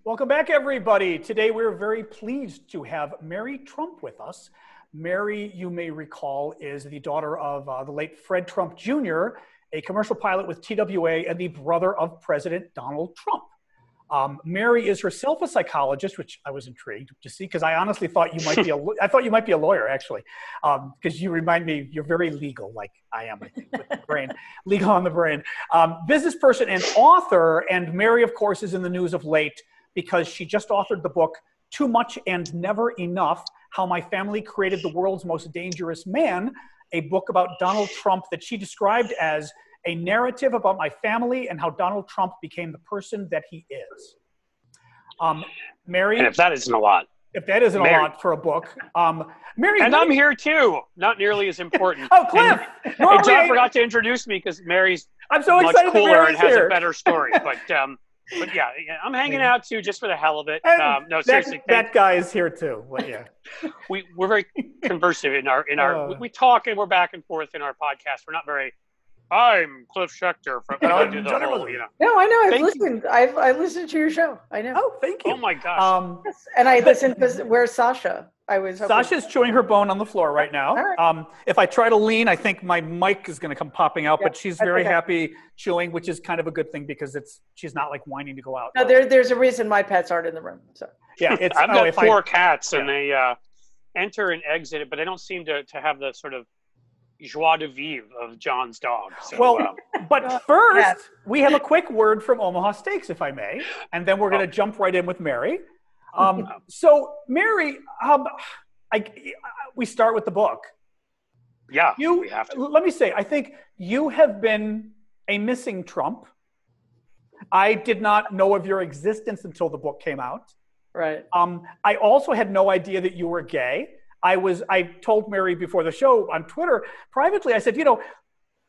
Welcome back, everybody. Today, we're very pleased to have Mary Trump with us. Mary, you may recall, is the daughter of the late Fred Trump Jr., a commercial pilot with TWA and the brother of President Donald Trump. Mary is herself a psychologist, which I was intrigued to see because I honestly thought you might be I thought you might be a lawyer, actually, because you remind me you're very legal, like I am, I think, with the brain, legal on the brain. Business person and author, and Mary, of course, is in the news of late because she just authored the book Too Much and Never Enough: How My Family Created the World's Most Dangerous Man, a book about Donald Trump that she described as a narrative about my family and how Donald Trump became the person that he is. Mary, and if that isn't a lot, a lot for a book, Mary, and I'm here too. Not nearly as important. Oh, Cliff! And John forgot to introduce me because Mary's I'm so much excited cooler and has here. a better story. But yeah, I'm hanging out too, just for the hell of it. No, seriously, that guy is here too. Well, yeah, we're very conversive in our we talk and we're back and forth in our podcast. We're not very. I'm Cliff Schechter from No, I know. I've listened. I listened to your show. I know. Oh, thank you. Oh my gosh. Yes. And I listened because where's Sasha? Sasha's chewing her bone on the floor right now. Right. If I try to lean, I think my mic is going to come popping out, but she's very happy chewing, which is kind of a good thing because she's not like whining to go out. No, there's a reason my pets aren't in the room. So yeah, I've got four cats and they enter and exit, but they don't seem to have the sort of joie de vivre of John's dog. So, but first, we have a quick word from Omaha Steaks, if I may, and then we're going to jump right in with Mary. So, Mary, we start with the book. Yeah, we have to. Let me say, I think you have been a missing Trump. I did not know of your existence until the book came out. Right. I also had no idea that you were gay. I told Mary before the show on Twitter privately, I said,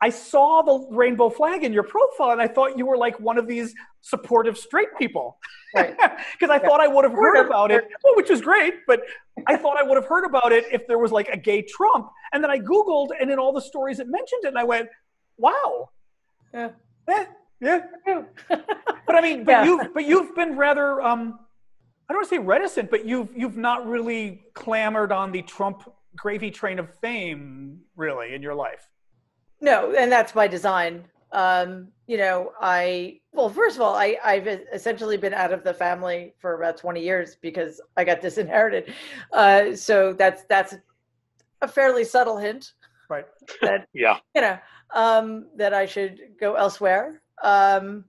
I saw the rainbow flag in your profile and I thought you were like one of these supportive straight people. Right. Because I thought I would have heard about it, which was great, but I thought I would have heard about it if there was like a gay Trump. And then I Googled and in all the stories it mentioned it and I went, wow. Yeah. Yeah. But I mean, you've been rather, I don't want to say reticent, but you've not really clamored on the Trump gravy train of fame, really, in your life. No, and that's by design. First of all, I've essentially been out of the family for about 20 years because I got disinherited. So that's a fairly subtle hint, right? That that I should go elsewhere. And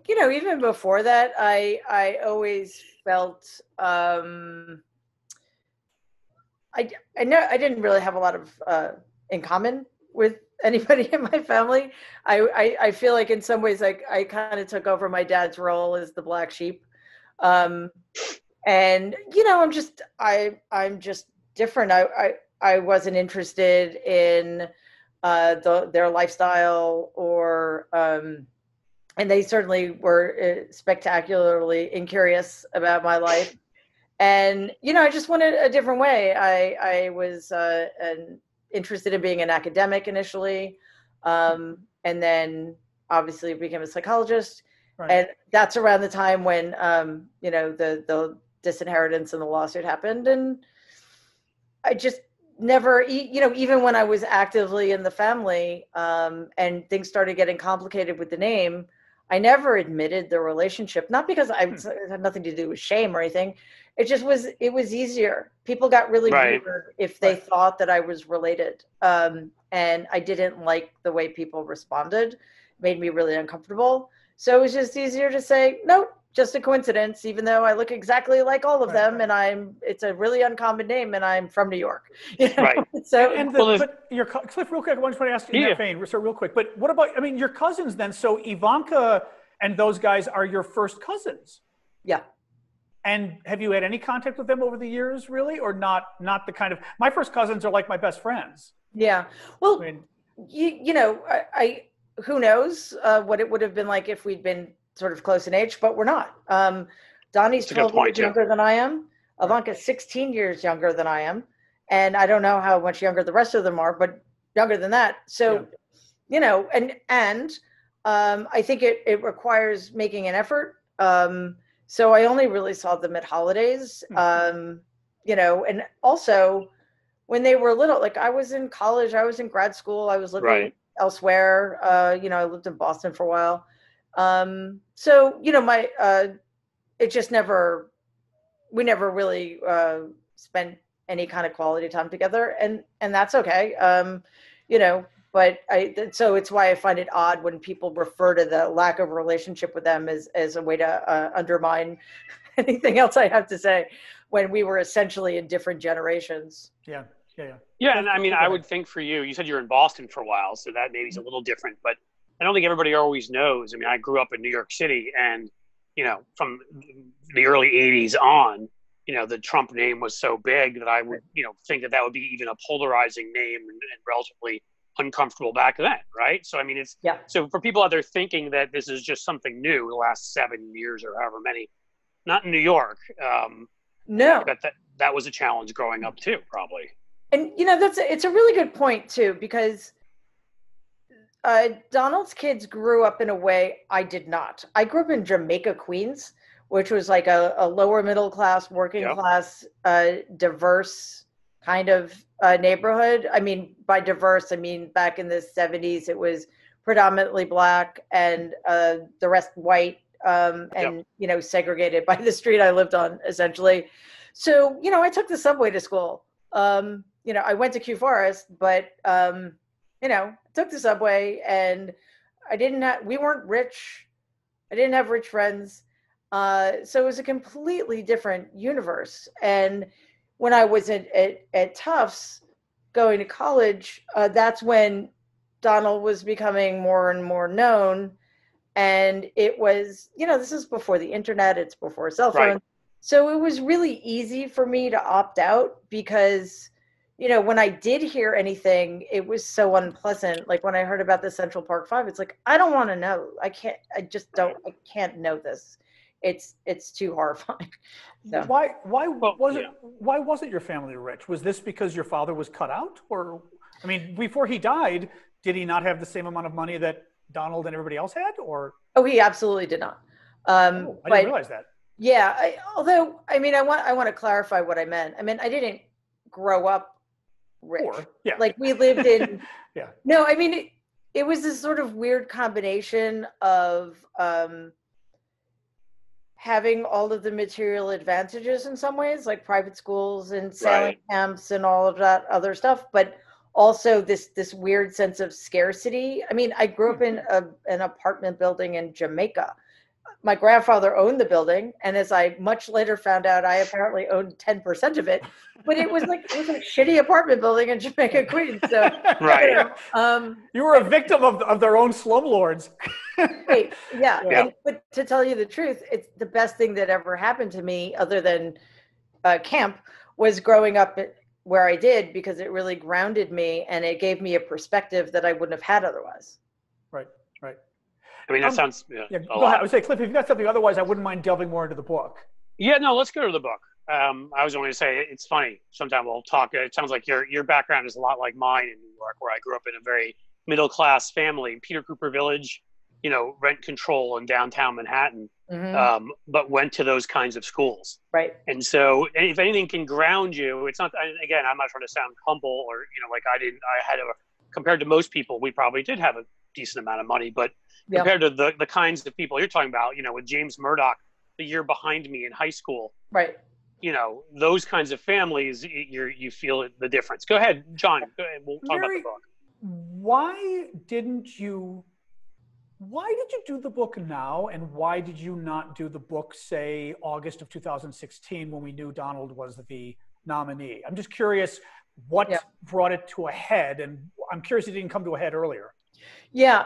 even before that, I always felt I didn't really have a lot of in common with anybody in my family. I feel like in some ways I kind of took over my dad's role as the black sheep, and I'm just different. I wasn't interested in their lifestyle or. And they certainly were spectacularly incurious about my life. And, I just wanted a different way. I was interested in being an academic initially. And then obviously became a psychologist. Right. And that's around the time when, the disinheritance and the lawsuit happened. And I just never, even when I was actively in the family and things started getting complicated with the name, I never admitted the relationship, not because it had nothing to do with shame or anything. It was easier. People got really weird if they thought that I was related. And I didn't like the way people responded. It made me really uncomfortable. So it was just easier to say, nope, just a coincidence, even though I look exactly like all of them. And it's a really uncommon name and I'm from New York. Right. So, Cliff, real quick, I just want to ask you in that vein, so real quick, but what about, your cousins then? So Ivanka and those guys are your first cousins. Yeah. And have you had any contact with them over the years, really? Or not the kind of, my first cousins are like my best friends. Yeah. Well, who knows what it would have been like if we'd been sort of close in age, but we're not. Donnie's 12 years younger than I am. Ivanka's 16 years younger than I am. And I don't know how much younger the rest of them are, but younger than that. So, I think it requires making an effort So I only really saw them at holidays. You know, and also when they were little, like I was in college, I was in grad school, I was living elsewhere. You know, I lived in Boston for a while. So, you know, it just we never really spent any kind of quality time together, and that's okay. You know, but so it's why I find it odd when people refer to the lack of relationship with them as a way to undermine anything else I have to say, when we were essentially in different generations. Yeah. And I mean, I would think for you said you're in Boston for a while, so that maybe is a little different, but I don't think everybody always knows. I mean, I grew up in New York City, and, you know, from the early 80s on, you know, the Trump name was so big that I would, you know, think that would be even a polarizing name and relatively uncomfortable back then, right? So, I mean, so for people out there thinking that this is just something new the last 7 years or however many, not in New York. No. That was a challenge growing up too, probably. And, you know, it's a really good point too, because Donald's kids grew up in a way I did not. I grew up in Jamaica, Queens, which was like a lower middle class, working class, diverse kind of neighborhood. I mean, by diverse, I mean back in the 70s, it was predominantly Black and the rest white, and, you know, segregated by the street I lived on, essentially. So, you know, I took the subway to school. You know, I went to Q Forest, but, you know, took the subway, and we weren't rich. I didn't have rich friends. So it was a completely different universe. And when I was at Tufts going to college, that's when Donald was becoming more and more known. And it was, you know, this is before the internet, it's before cell phones. Right. So it was really easy for me to opt out, because, you know, when I did hear anything, it was so unpleasant. Like when I heard about the Central Park Five, it's like, I don't want to know. I can't know this. It's too horrifying. So. Why wasn't your family rich? Was this because your father was cut out? Or, I mean, before he died, did he not have the same amount of money that Donald and everybody else had? Or he absolutely did not. I didn't realize that. Yeah, although I mean, I want to clarify what I meant. I mean, I didn't grow up rich. Poor. Yeah. Like we lived in. Yeah. No, I mean, it was this sort of weird combination of having all of the material advantages in some ways, like private schools and sailing camps and all of that other stuff, but also this weird sense of scarcity. I mean, I grew up in an apartment building in Jamaica. My grandfather owned the building, and as I much later found out, I apparently owned 10% of it. But it was a shitty apartment building in Jamaica, Queens. So, right. You know, you were a victim of their own slumlords. Right. Yeah. But to tell you the truth, it's the best thing that ever happened to me, other than camp, was growing up where I did, because it really grounded me and it gave me a perspective that I wouldn't have had otherwise. Right. I mean, that sounds go ahead. I would say, Cliff, if you've got something, otherwise I wouldn't mind delving more into the book. Yeah, no, let's go to the book. I was only going to say, it's funny. Sometime we'll talk. It sounds like your background is a lot like mine in New York, where I grew up in a very middle-class family, Peter Cooper Village, you know, rent control in downtown Manhattan, but went to those kinds of schools. Right. And so if anything can ground you, it's not, again, I'm not trying to sound humble or, you know, like compared to most people, we probably did have a decent amount of money, but compared to the kinds of people you're talking about, you know, with James Murdoch, the year behind me in high school, right? You know, those kinds of families, you feel the difference. Go ahead, John. Go ahead. We'll talk about the book. Why did you do the book now, and why did you not do the book, say, August of 2016, when we knew Donald was the nominee? I'm just curious what brought it to a head, and I'm curious it didn't come to a head earlier. Yeah,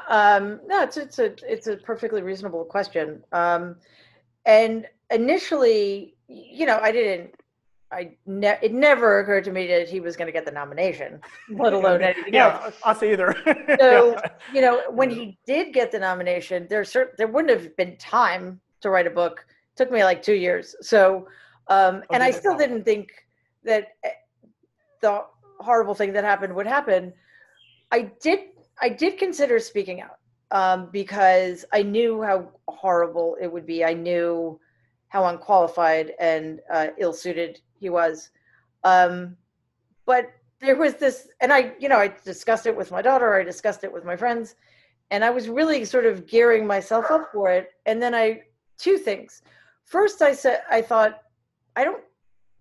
no, it's a perfectly reasonable question. And initially, you know, it never occurred to me that he was going to get the nomination, let alone anything else. Us either. So, you know, when he did get the nomination, there wouldn't have been time to write a book. It took me like 2 years. So, and I still didn't think that the horrible thing that happened would happen. I did consider speaking out, because I knew how horrible it would be. I knew how unqualified and ill-suited he was. But there was this, and I discussed it with my daughter, I discussed it with my friends, and I was really sort of gearing myself up for it. And then two things. First, I thought, I don't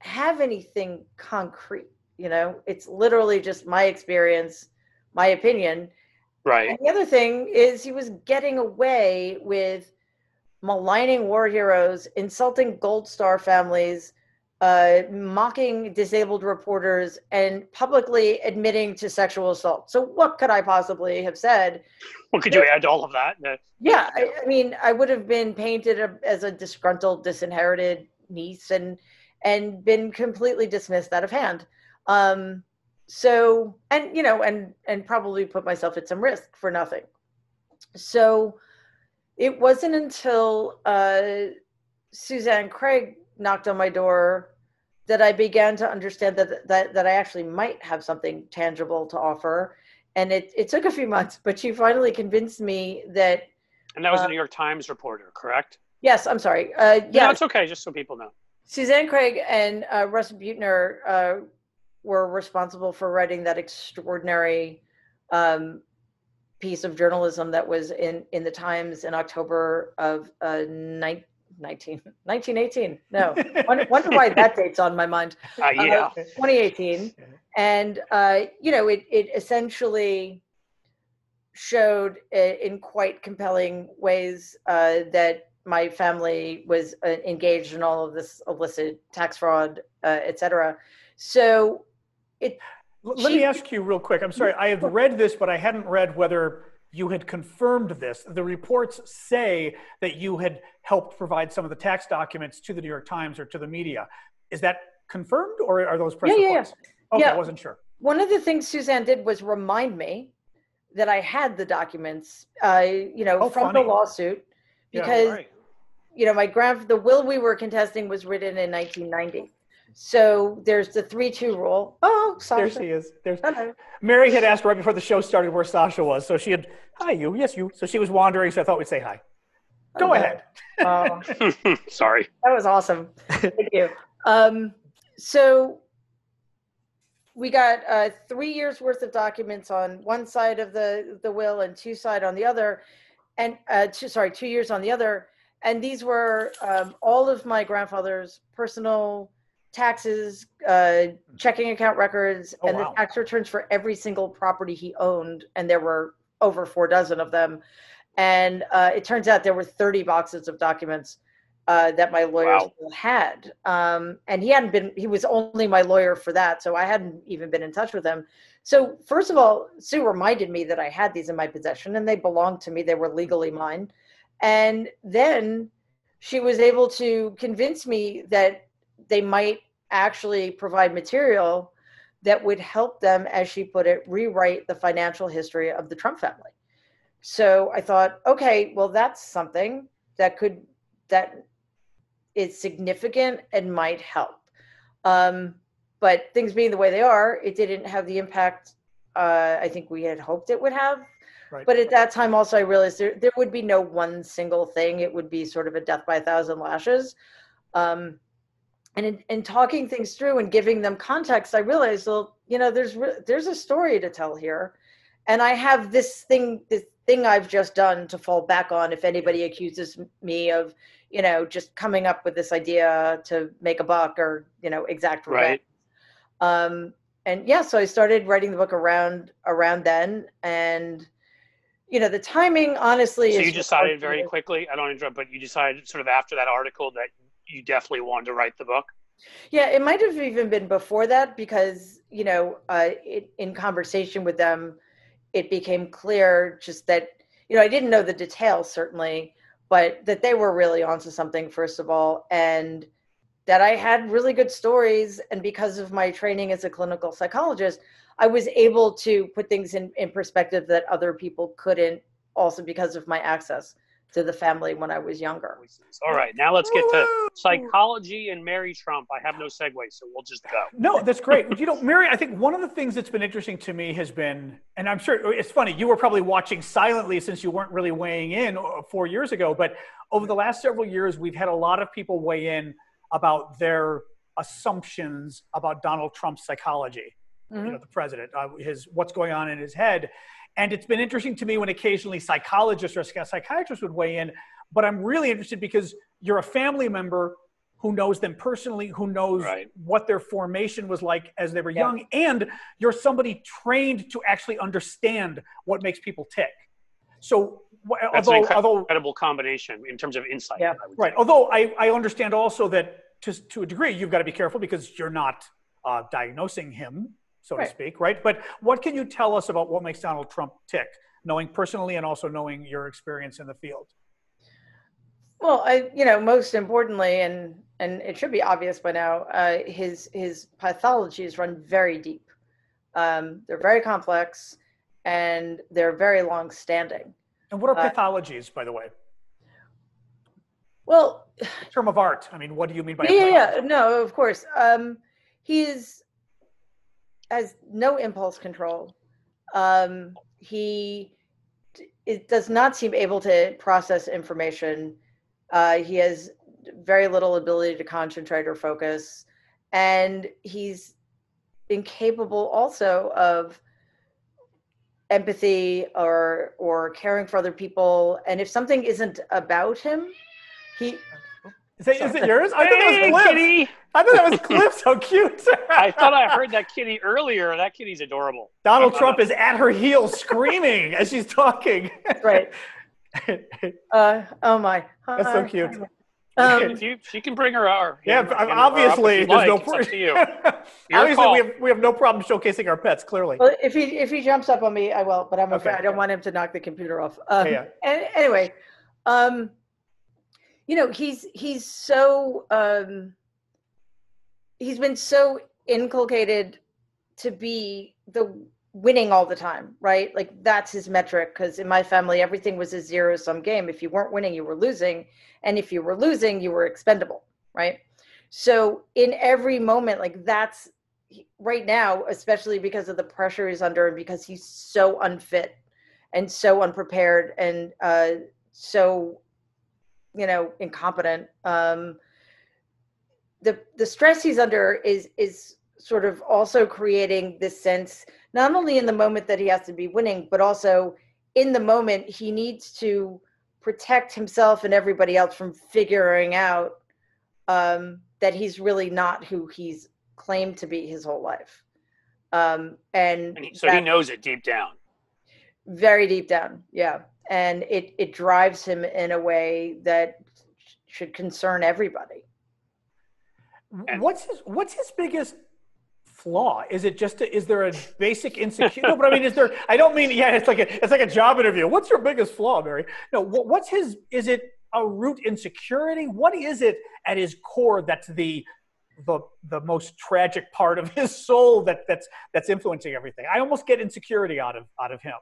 have anything concrete, it's literally just my experience, my opinion. Right. And the other thing is he was getting away with maligning war heroes, insulting Gold Star families, mocking disabled reporters, and publicly admitting to sexual assault. So what could I possibly have said? What could you add to all of that? Yeah, I mean, I would have been painted as a disgruntled, disinherited niece and been completely dismissed out of hand. So, and probably put myself at some risk for nothing. So it wasn't until Suzanne Craig knocked on my door that I began to understand that I actually might have something tangible to offer. And it took a few months, but she finally convinced me that. And that was a New York Times reporter, correct? Yes, I'm sorry. Yeah, no, it's okay, just so people know. Suzanne Craig and Russ Butner were responsible for writing that extraordinary piece of journalism that was in the Times in October of 1918. No, wonder why that date's on my mind. Yeah. 2018. And, it essentially showed in quite compelling ways that my family was engaged in all of this illicit tax fraud, et cetera. So let me ask you real quick. I'm sorry. I have read this, but I hadn't read whether you had confirmed this. The reports say that you had helped provide some of the tax documents to the New York Times or to the media. Is that confirmed, or are those press reports? Okay, I wasn't sure. One of the things Suzanne did was remind me that I had the documents, from the lawsuit, because, the will we were contesting was written in 1990. So there's the 3-2 rule. Oh, Sasha. There she is. Hello. Mary had asked right before the show started where Sasha was. So she had, hi, you. Yes, you. So she was wandering, so I thought we'd say hi. Go ahead. Sorry. That was awesome. Thank you. So we got 3 years worth of documents on one side of the will and 2 sides on the other, and 2 years on the other. And these were all of my grandfather's personal taxes, checking account records, and the tax returns for every single property he owned. And there were over 4 dozen of them. And it turns out there were 30 boxes of documents that my lawyer still had. And he was only my lawyer for that. So I hadn't even been in touch with him. So first of all, Sue reminded me that I had these in my possession and they belonged to me. They were legally mine. And then she was able to convince me that they might actually provide material that would help them, as she put it, rewrite the financial history of the Trump family. So I thought, okay, well, that's something that is significant and might help. But things being the way they are, it didn't have the impact I think we had hoped it would have. Right. But at that time also I realized there would be no one single thing. It would be sort of a death by 1,000 lashes. And in talking things through and giving them context, I realized, well, there's a story to tell here. And I have this thing I've just done to fall back on if anybody accuses me of, just coming up with this idea to make a buck or, exact revenge. Right. So I started writing the book around then. And, the timing, honestly, so you decided very quickly, I don't interrupt, but you decided sort of after that article that you definitely wanted to write the book? Yeah, it might have even been before that because, in conversation with them, it became clear just that, I didn't know the details certainly, but that they were really onto something, first of all, and that I had really good stories. And because of my training as a clinical psychologist, I was able to put things in perspective that other people couldn't, also because of my access to the family when I was younger. All right, now let's get to psychology and Mary Trump. I have no segue, so we'll just go. No, that's great. Mary, I think one of the things that's been interesting to me has been, and I'm sure it's funny, you were probably watching silently since you weren't really weighing in 4 years ago, but over the last several years, we've had a lot of people weigh in about their assumptions about Donald Trump's psychology, the president, what's going on in his head. And it's been interesting to me when occasionally psychologists or psychiatrists would weigh in, but I'm really interested because you're a family member who knows them personally, who knows what their formation was like as they were young, and you're somebody trained to actually understand what makes people tick. So that's an incredible combination in terms of insight. Yeah. Right. Although I understand also that to a degree, you've got to be careful because you're not diagnosing him, so to speak, right? But what can you tell us about what makes Donald Trump tick, knowing personally and also knowing your experience in the field? Well, most importantly, and it should be obvious by now, his pathologies run very deep. They're very complex, and they're very long-standing. And what are pathologies, by the way? Well, term of art. I mean, what do you mean by? No, of course. Has no impulse control. It does not seem able to process information. He has very little ability to concentrate or focus, and he's incapable also of empathy or caring for other people. And if something isn't about him, Is it yours? I thought that was Cliff. I thought that was Cliff. So cute. I thought I heard that kitty earlier. That kitty's adorable. Donald Trump is at her heels screaming as she's talking. Right. Oh my. That's so cute. She can bring her hour. Obviously, there's no problem. To you. Obviously, we have no problem showcasing our pets. Clearly. Well, if he jumps up on me, I will. But I'm afraid I don't want him to knock the computer off. Anyway, he's so he's been so inculcated to be the winning all the time, right? Like that's his metric. Because in my family, everything was a zero-sum game. If you weren't winning, you were losing. And if you were losing, you were expendable, right? So in every moment, like that's right now, especially because of the pressure he's under and because he's so unfit and so unprepared and so, incompetent. The stress he's under is sort of also creating this sense, not only in the moment that he has to be winning, but also in the moment he needs to protect himself and everybody else from figuring out that he's really not who he's claimed to be his whole life. So he knows it deep down. Very deep down, yeah. And it drives him in a way that should concern everybody. What's his biggest flaw? Is it just is there a basic insecurity? No, but I mean, is there? I don't mean it's like a job interview. What's your biggest flaw, Mary? No, what's his? Is it a root insecurity? What is it at his core that's the most tragic part of his soul that's influencing everything? I almost get insecurity out of him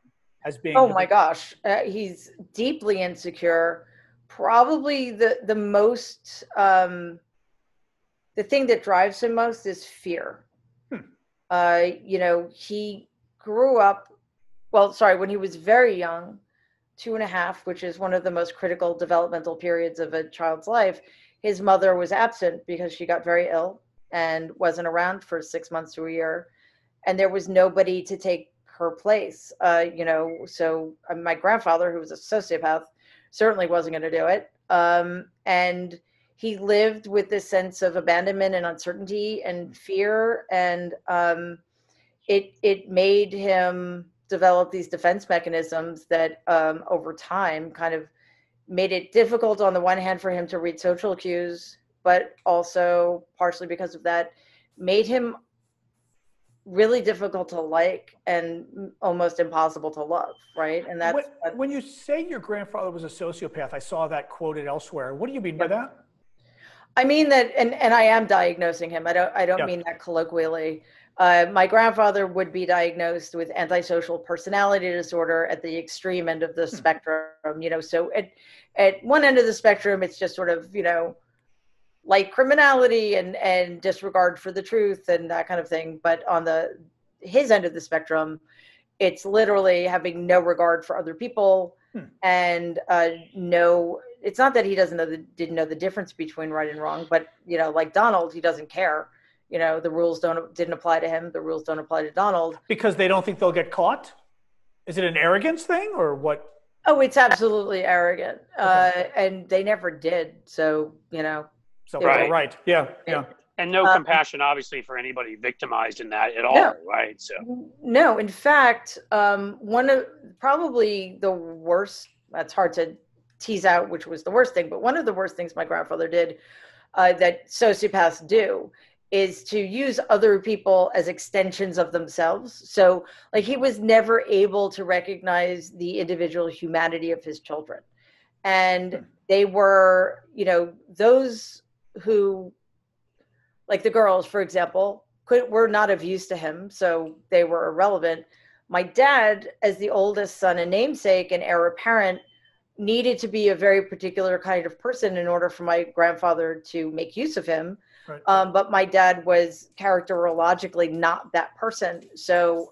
as being. Oh my gosh, he's deeply insecure. Probably the most the thing that drives him most is fear. He grew up, when he was very young, 2.5, which is one of the most critical developmental periods of a child's life. His mother was absent because she got very ill and wasn't around for 6 months to a year. And there was nobody to take her place. So my grandfather, who was a sociopath, certainly wasn't going to do it. And he lived with this sense of abandonment and uncertainty and fear. And it made him develop these defense mechanisms that over time kind of made it difficult on the one hand for him to read social cues, but also partially because of that, made him really difficult to like and almost impossible to love, right? And that's when you say your grandfather was a sociopath, I saw that quoted elsewhere. What do you mean by that? I mean that, and I am diagnosing him. I don't mean that colloquially, My grandfather would be diagnosed with antisocial personality disorder at the extreme end of the spectrum, so at one end of the spectrum, it's just sort of, light criminality and disregard for the truth and that kind of thing. But on his end of the spectrum, it's literally having no regard for other people and it's not that he didn't know the difference between right and wrong, but like Donald, he doesn't care. The rules didn't apply to him. The rules don't apply to Donald. Because they don't think they'll get caught? Is it an arrogance thing or what? Oh, it's absolutely arrogant. Okay. And they never did. So, So right. Yeah. And no compassion, obviously, for anybody victimized in that at all, right? So no, in fact, one of probably the worst, that's hard to tease out which was the worst thing, but one of the worst things my grandfather did that sociopaths do is to use other people as extensions of themselves. So like he was never able to recognize the individual humanity of his children. And they were, those who, like the girls, for example, were not of use to him. So they were irrelevant. My dad, as the oldest son and namesake and heir apparent, needed to be a very particular kind of person in order for my grandfather to make use of him. Right. But my dad was characterologically not that person. So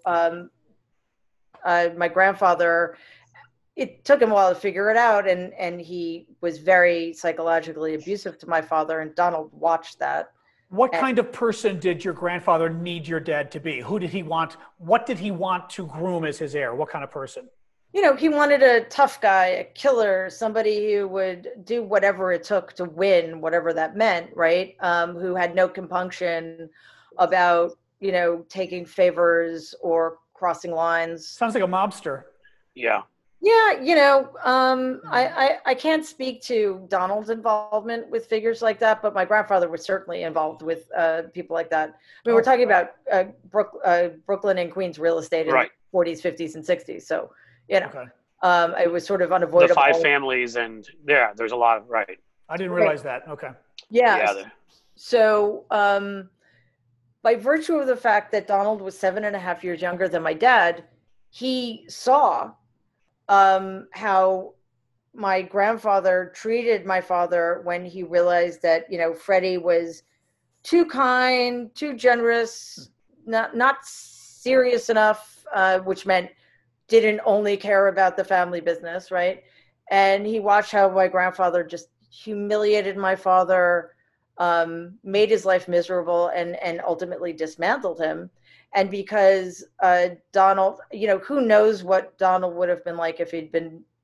my grandfather, it took him a while to figure it out. And he was very psychologically abusive to my father. And Donald watched that. What kind of person did your grandfather need your dad to be? Who did he want? What did he want to groom as his heir? What kind of person? He wanted a tough guy, a killer, somebody who would do whatever it took to win, whatever that meant, right? Who had no compunction about, taking favors or crossing lines. Sounds like a mobster. Yeah. Yeah, I can't speak to Donald's involvement with figures like that, but my grandfather was certainly involved with people like that. I mean, we're talking about Brooklyn and Queens real estate in the 40s, 50s, and 60s. So, it was sort of unavoidable. The 5 families and there's a lot of, right. I didn't realize that. Okay. Yeah. So by virtue of the fact that Donald was 7.5 years younger than my dad, he saw how my grandfather treated my father when he realized that, Freddie was too kind, too generous, not serious enough, which meant didn't only care about the family business, right? And he watched how my grandfather just humiliated my father, made his life miserable, and ultimately dismantled him. And because Donald, who knows what Donald would have been like if he'd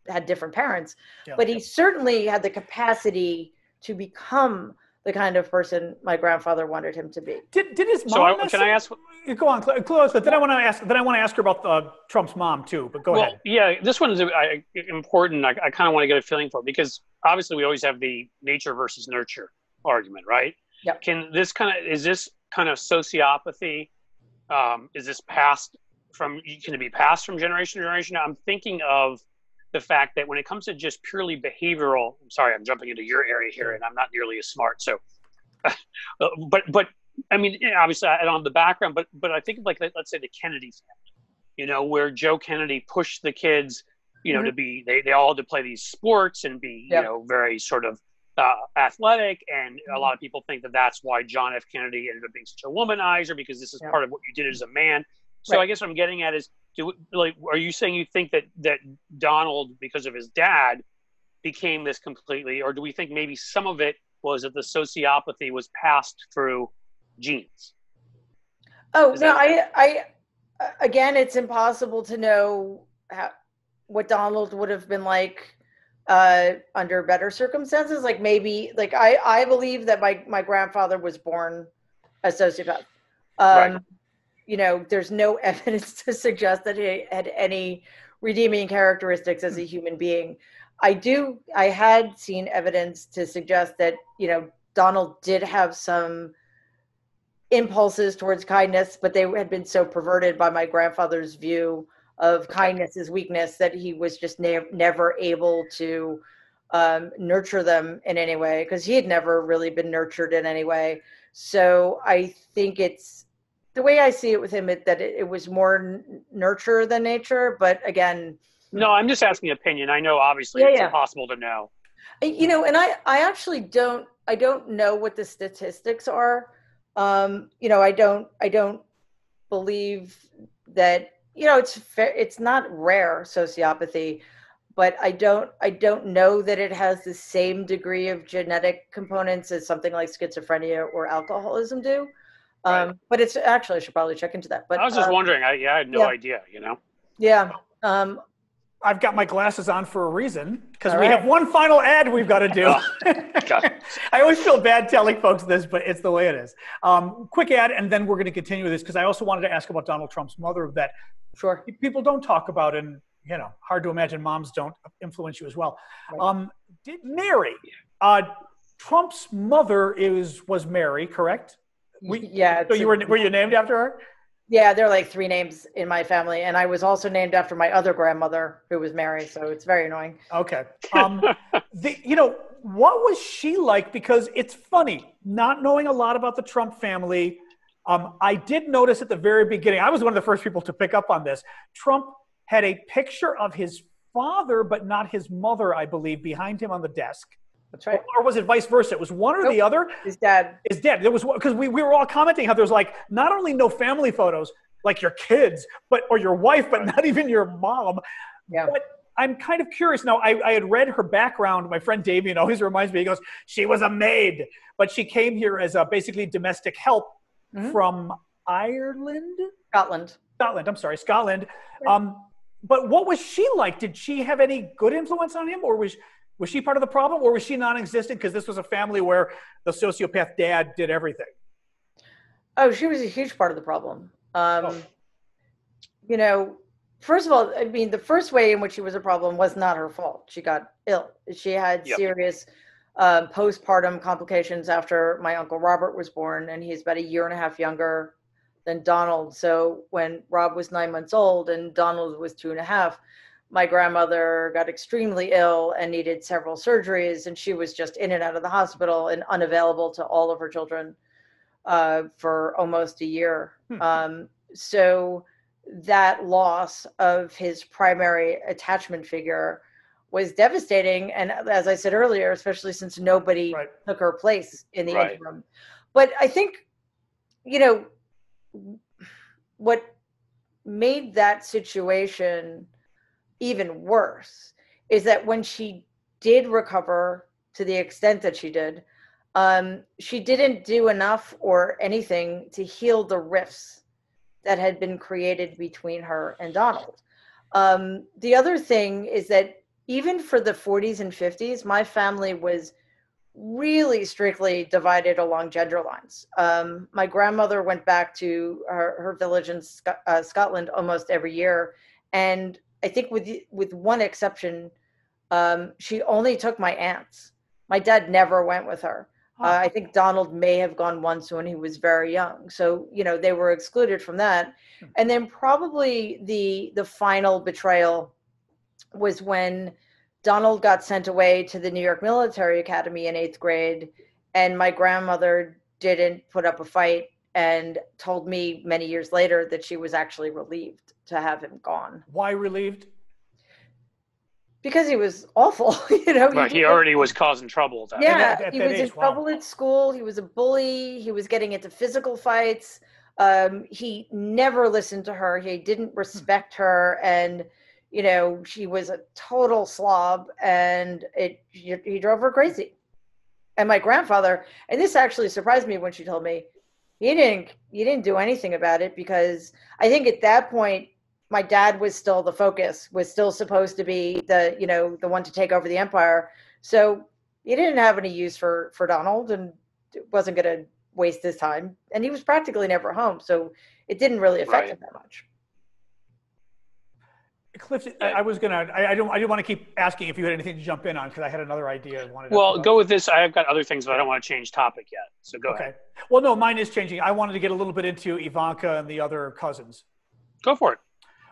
had different parents, but he certainly had the capacity to become the kind of person my grandfather wanted him to be. Did his mom? So can I ask? Go on, close. But then I want to ask her about Trump's mom too. But go ahead. Yeah, this one is important. I kind of want to get a feeling for it because obviously we always have the nature versus nurture argument, right? Yeah. Is this kind of sociopathy? Is this can it be passed from generation to generation? I'm thinking of the fact that when it comes to just purely behavioral, I'm sorry, I'm jumping into your area here and I'm not nearly as smart. So, but I mean, obviously I don't have the background, but I think of let's say the Kennedy family, where Joe Kennedy pushed the kids, to be, they all had to play these sports and be, very sort of athletic. And a lot of people think that that's why John F. Kennedy ended up being such a womanizer, because this is part of what you did as a man. So I guess what I'm getting at is, are you saying you think that Donald, because of his dad, became this completely, or do we think maybe some of it was that the sociopathy was passed through genes? Oh, no, I again, it's impossible to know what Donald would have been like under better circumstances. Like maybe, I believe that my grandfather was born a sociopath. Right. There's no evidence to suggest that he had any redeeming characteristics as a human being. I had seen evidence to suggest that, Donald did have some impulses towards kindness, but they had been so perverted by my grandfather's view of kindness as weakness that he was just never able to nurture them in any way, because he had never really been nurtured in any way. So I think it's the way I see it with him, it was more nurture than nature. But again, No, I'm just asking opinion. I know obviously it's impossible to know. And I actually I don't know what the statistics are. I don't believe that, it's not rare sociopathy, but I don't know that it has the same degree of genetic components as something like schizophrenia or alcoholism do. But it's actually, I should probably check into that. But I was just wondering. I had no idea. Yeah. I've got my glasses on for a reason, because we have one final ad we've got to do. I always feel bad telling folks this, but it's the way it is. Quick ad, and then we're going to continue with this, because I also wanted to ask about Donald Trump's mother that people don't talk about, and hard to imagine moms don't influence you as well. Did Mary, Trump's mother was Mary, correct? Yeah. So were you named after her? Yeah, there are like 3 names in my family, and I was also named after my other grandmother, who was Mary. So it's very annoying. Okay. What was she like? Because it's funny, not knowing a lot about the Trump family. I did notice at the very beginning, I was one of the first people to pick up on this. Trump had a picture of his father, but not his mother, I believe, behind him on the desk. That's right. Or was it vice versa? It was one or the other. His dad. His dad. There was, because we were all commenting how there's like not only no family photos, like your kids, or your wife, but not even your mom. Yeah. But I'm kind of curious now. I had read her background. My friend Damien always reminds me. He goes, she was a maid, but she came here as basically domestic help from Ireland, Scotland. I'm sorry, Scotland. But what was she like? Did she have any good influence on him, or was she part of the problem, or was she non-existent because this was a family where the sociopath dad did everything? Oh, she was a huge part of the problem. First of all, I mean, the first way in which she was a problem was not her fault. She got ill. She had serious postpartum complications after my Uncle Robert was born, and he's about 1.5 years younger than Donald. So when Rob was 9 months old and Donald was 2.5, my grandmother got extremely ill and needed several surgeries, and she was just in and out of the hospital and unavailable to all of her children for almost a year. So that loss of his primary attachment figure was devastating. And as I said earlier, especially since nobody took her place in the interim. But I think, what made that situation even worse is that when she did recover to the extent that she did, she didn't do enough or anything to heal the rifts that had been created between her and Donald. The other thing is that even for the 40s and 50s, my family was really strictly divided along gender lines. My grandmother went back to her village in Scotland almost every year, and I think with one exception, she only took my aunts. My dad never went with her. I think Donald may have gone once when he was very young. So, they were excluded from that. And then probably the final betrayal was when Donald got sent away to the New York Military Academy in 8th grade, and my grandmother didn't put up a fight and told me many years later that she was actually relieved to have him gone. Why relieved? Because he was awful. He already was causing trouble. He was in trouble at school. He was a bully. He was getting into physical fights. He never listened to her. He didn't respect her. And, she was a total slob, and he drove her crazy. And my grandfather, and this actually surprised me when she told me, he didn't do anything about it, because I think at that point, my dad was still the focus, was still supposed to be the one to take over the empire. So he didn't have any use for Donald, and wasn't going to waste his time. And he was practically never home. So it didn't really affect him that much. Cliff, I didn't want to keep asking if you had anything to jump in on, because I had another idea. Go with this. I've got other things, but I don't want to change topic yet. So go ahead. Well, no, mine is changing. I wanted to get a little bit into Ivanka and the other cousins. Go for it.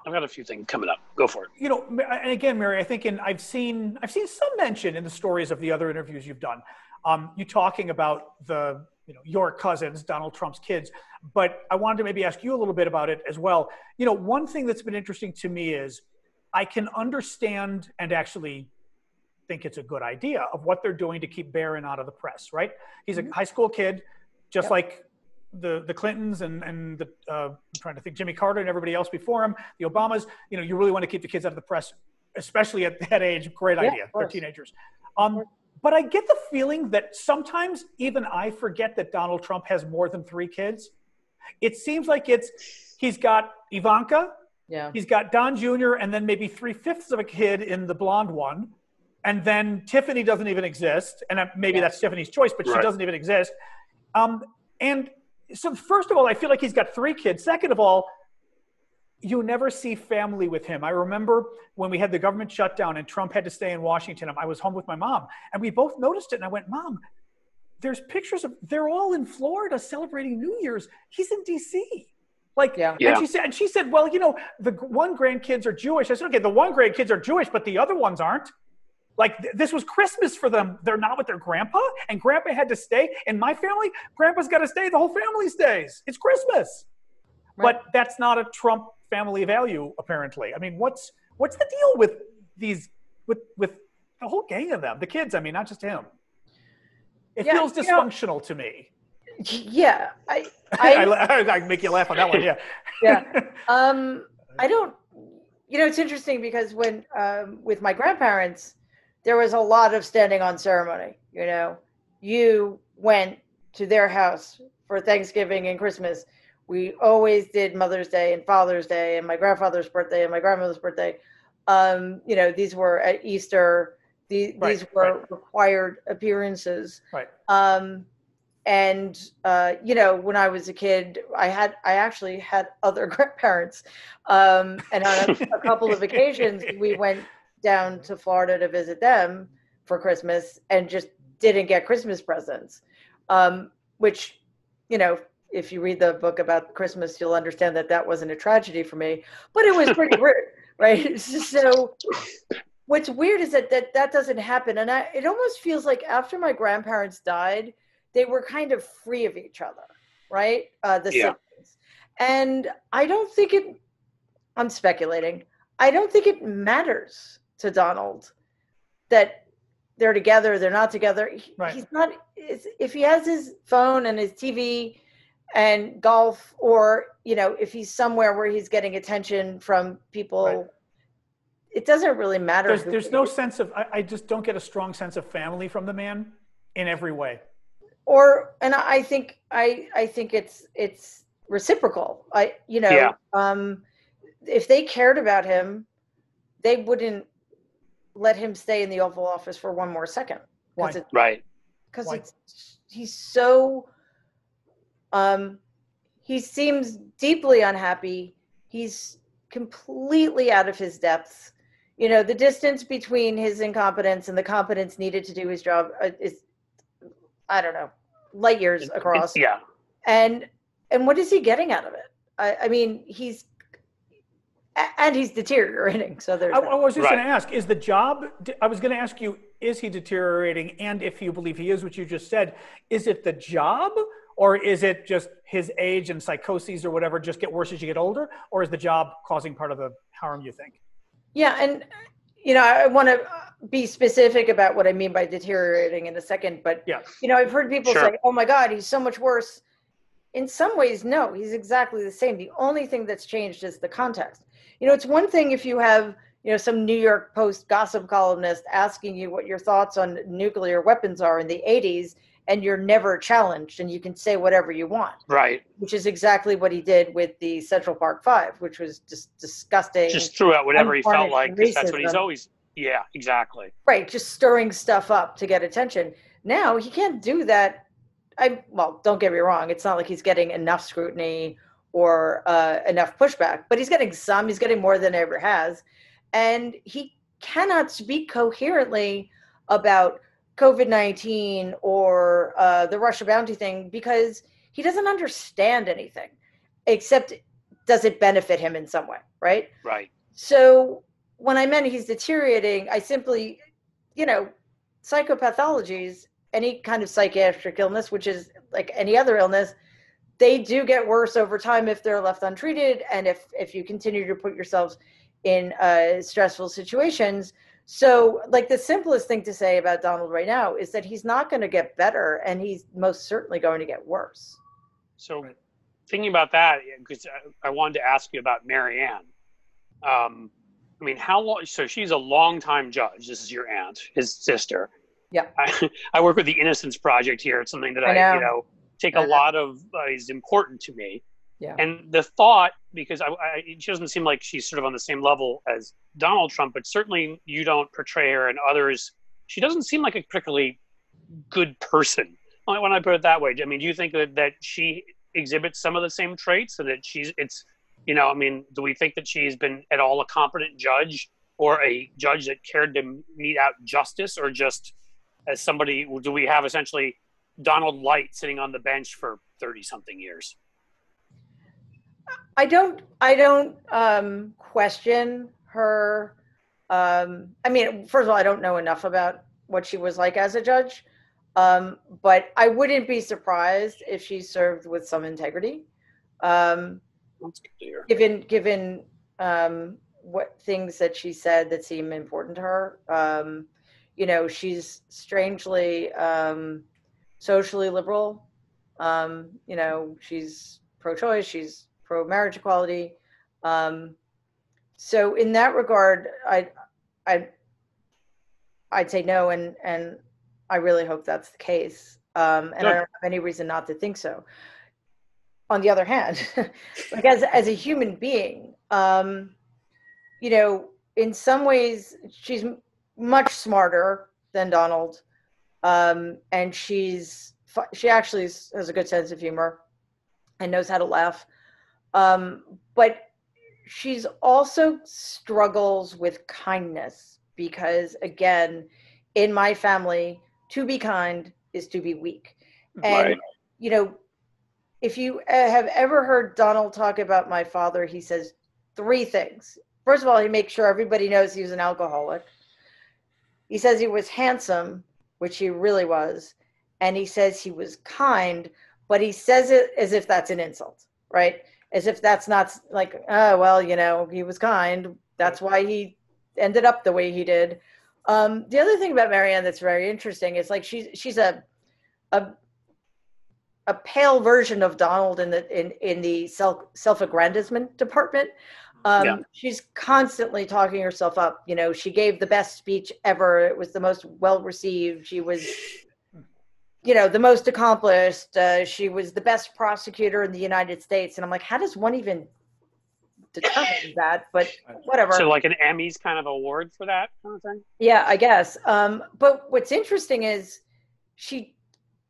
I've got a few things coming up. Go for it. And again, Mary, I think I've seen some mention in the stories of the other interviews you've done You talking about the, your cousins, Donald Trump's kids, but I wanted to maybe ask you a little bit about it as well. One thing that's been interesting to me is I can understand and actually think it's a good idea of what they're doing to keep Barron out of the press, right? He's a high school kid, just like the Clintons and the I'm trying to think, Jimmy Carter and everybody else before him, the Obamas. You really want to keep the kids out of the press, especially at that age. Great idea. They're teenagers. But I get the feeling that sometimes even I forget that Donald Trump has more than 3 kids. It seems like he's got Ivanka, he's got Don Jr., and then maybe 3/5 of a kid in the blonde one. And then Tiffany doesn't even exist. And maybe that's Tiffany's choice, but she doesn't even exist. And so first of all, I feel like he's got 3 kids. Second of all, you never see family with him. I remember when we had the government shutdown and Trump had to stay in Washington, I was home with my mom and we both noticed it. And I went, Mom, there's pictures they're all in Florida celebrating New Year's. He's in DC. And she said, well, the one grandkids are Jewish. I said, okay, the one grandkids are Jewish, but the other ones aren't. This was Christmas for them. They're not with their grandpa, and grandpa had to stay. In my family, grandpa's got to stay. The whole family stays. It's Christmas. Right. But that's not a Trump family value, apparently. I mean, what's the deal with these, with the whole gang of them? The kids, I mean, not just him. It feels dysfunctional to me. Yeah. I make you laugh on that one, yeah. Yeah. I don't, it's interesting because when, with my grandparents, there was a lot of standing on ceremony. You went to their house for Thanksgiving and Christmas. We always did Mother's Day and Father's Day and my grandfather's birthday and my grandmother's birthday. These were at Easter. These were required appearances. Right. When I was a kid, I actually had other grandparents. And on a couple of occasions, we went down to Florida to visit them for Christmas and just didn't get Christmas presents, which, if you read the book about Christmas, you'll understand that wasn't a tragedy for me, but it was pretty weird, right? So what's weird is that doesn't happen. And it almost feels like after my grandparents died, they were kind of free of each other, right? The siblings. And I don't think I'm speculating. I don't think it matters to Donald that they're together, they're not together. He's not, if he has his phone and his TV and golf, or, if he's somewhere where he's getting attention from people, it doesn't really matter. There's no sense of, I just don't get a strong sense of family from the man in every way. And I think it's reciprocal. If they cared about him, they wouldn't let him stay in the Oval Office for one more second. Why? Because he's so, he seems deeply unhappy. He's completely out of his depths. The distance between his incompetence and the competence needed to do his job is, I don't know, light years across. Yeah. And what is he getting out of it? I mean, he's deteriorating. So there's. I was just going to ask: is the job? I was going to ask you: is he deteriorating? And if you believe he is, what you just said, is it the job, or is it just his age and psychoses or whatever just get worse as you get older, or is the job causing part of the harm? You think? Yeah, and I want to be specific about what I mean by deteriorating in a second, but I've heard people say, "Oh my God, he's so much worse." In some ways, no, he's exactly the same. The only thing that's changed is the context. It's one thing if you have, some New York Post gossip columnist asking you what your thoughts on nuclear weapons are in the 80s, and you're never challenged and you can say whatever you want. Right. Which is exactly what he did with the Central Park 5, which was just disgusting. Just threw out whatever he felt like, because that's what he's always, exactly. Right, just stirring stuff up to get attention. Now, he can't do that. Don't get me wrong. It's not like he's getting enough scrutiny or enough pushback, but he's getting some. He's getting more than he ever has. And he cannot speak coherently about COVID-19 or the Russia bounty thing because he doesn't understand anything, except does it benefit him in some way, right? Right. So when I meant he's deteriorating, I simply, psychopathologies any kind of psychiatric illness, which is like any other illness, they do get worse over time if they're left untreated, and if you continue to put yourselves in stressful situations. So, like, the simplest thing to say about Donald right now is that he's not going to get better, and he's most certainly going to get worse. So, thinking about that, because I wanted to ask you about Marianne. I mean, how long? So she's a longtime judge. This is your aunt, his sister. Yeah. I work with the Innocence Project here. It's something that I take a lot of is important to me. Yeah. And the thought, because she doesn't seem like she's sort of on the same level as Donald Trump, but certainly you don't portray her and others. She doesn't seem like a particularly good person. When I put it that way, I mean, do you think that she exhibits some of the same traits, so that I mean, do we think that she's been at all a competent judge, or a judge that cared to mete out justice, or just as somebody, do we have essentially Donald Light sitting on the bench for 30-something years? I don't question her. I mean, first of all, I don't know enough about what she was like as a judge, but I wouldn't be surprised if she served with some integrity. That's good to hear. Given what things that she said that seem important to her. She's strangely socially liberal. She's pro-choice. She's pro-marriage equality. So in that regard, I'd say no, and I really hope that's the case. And I don't have any reason not to think so. On the other hand, like as a human being, in some ways she's much smarter than Donald, and she actually has a good sense of humor and knows how to laugh. But she's also struggles with kindness, because again, in my family, to be kind is to be weak. And, if you have ever heard Donald talk about my father, he says 3 things. First of all, he makes sure everybody knows he was an alcoholic. He says he was handsome, which he really was. And he says he was kind, but he says it as if that's an insult, right? As if that's not like, oh, well, he was kind. That's why he ended up the way he did. The other thing about Marianne that's very interesting is, like, she's a pale version of Donald in the self-aggrandizement department. She's constantly talking herself up. She gave the best speech ever. It was the most well-received. She was, the most accomplished. She was the best prosecutor in the United States. And I'm like, how does one even determine that? But whatever. So like an Emmys kind of award for that kind of thing? Yeah, I guess. But what's interesting is she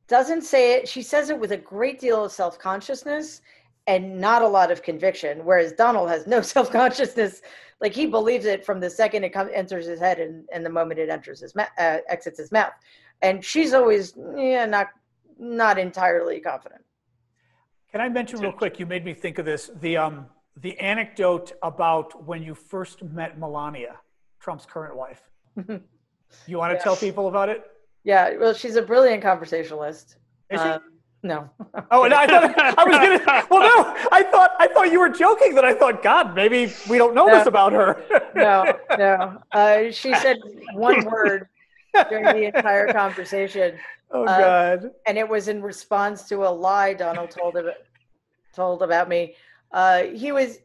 doesn't say it. She says it with a great deal of self-consciousness and not a lot of conviction, whereas Donald has no self-consciousness. Like, he believes it from the second it enters his head and the moment it enters his exits his mouth. And she's always not entirely confident. Can I mention real quick? You made me think of this. The anecdote about when you first met Melania, Trump's current wife. You want to tell people about it? Yeah, well, she's a brilliant conversationalist. Is she? No. Oh, no, I was gonna. Well, no, I thought you were joking. That I thought, God, maybe we don't know this about her. No. She said one word during the entire conversation. Oh God! And it was in response to a lie Donald told about me. He was,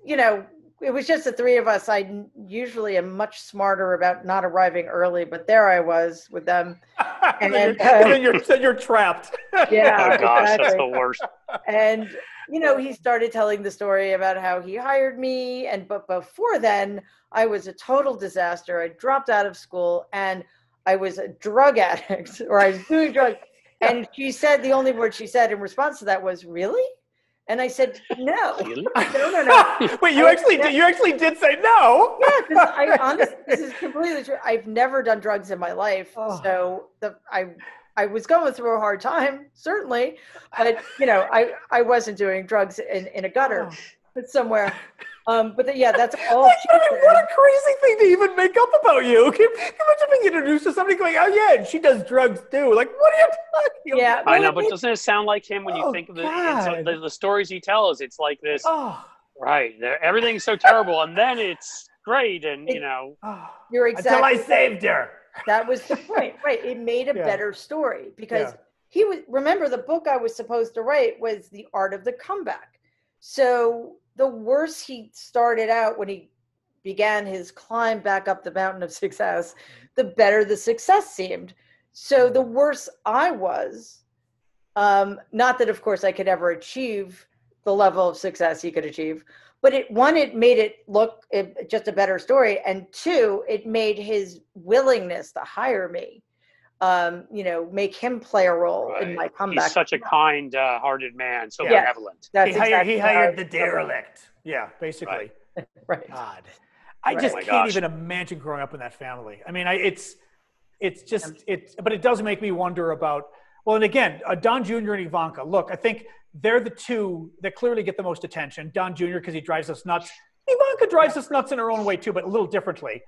it was just the 3 of us. I usually am much smarter about not arriving early, but there I was with them. And then you're trapped. Yeah. Oh gosh, exactly. That's the worst. And he started telling the story about how he hired me, but before then, I was a total disaster. I dropped out of school, and I was a drug addict, or I was doing drugs. And she said, the only word she said in response to that was, "Really?" And I said, no. No. Wait, you actually did say no? Yeah, because I honestly, this is completely true. I've never done drugs in my life, so I was going through a hard time, certainly, but I wasn't doing drugs in a gutter, but somewhere. Yeah, that's all she I mean, said. what a crazy thing to even make up about you. Can you imagine being introduced to somebody going, oh yeah, and she does drugs too. Like, what are you talking Yeah, about? I know, but doesn't it sound like him when you Oh, think of God. the stories he tells? It's like this, Oh, right? Everything's so terrible, and then it's great, and oh. You're Until I exactly right. saved her. That was the point, right? It made a Yeah. better story because Yeah. he was. Remember, the book I was supposed to write was The Art of the Comeback. So the worse he started out when he began his climb back up the mountain of success, the better the success seemed. So the worse I was, not that of course I could ever achieve the level of success he could achieve, but it made it look just a better story, and two, it made his willingness to hire me, make him play a role in my comeback. He's such a kind-hearted man, so Yeah. benevolent. That's He hired the derelict. Yeah, basically. Right. God, I just can't even imagine growing up in that family. I mean, but it does make me wonder about. Well, and again, Don Jr. and Ivanka. Look, I think they're the two that clearly get the most attention. Don Jr. because he drives us nuts. Ivanka drives us nuts in her own way too, but a little differently.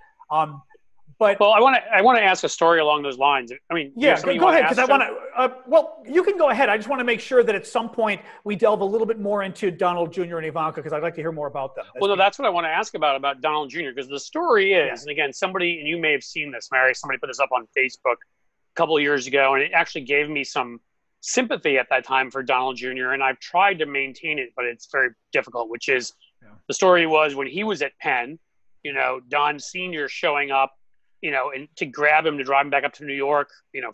But well, I want to ask a story along those lines. I mean, yeah, go ahead, because I want to. Well, you can go ahead. I just want to make sure that at some point we delve a little bit more into Donald Jr. and Ivanka, because I'd like to hear more about them. Well, no, that's what I want to ask about Donald Jr. Because the story is, and again, somebody, and you may have seen this, Mary. Somebody put this up on Facebook a couple of years ago, and it actually gave me some sympathy at that time for Donald Jr. And I've tried to maintain it, but it's very difficult. Which is, the story was when he was at Penn, Don Sr. showing up. And to grab him to drive him back up to New York,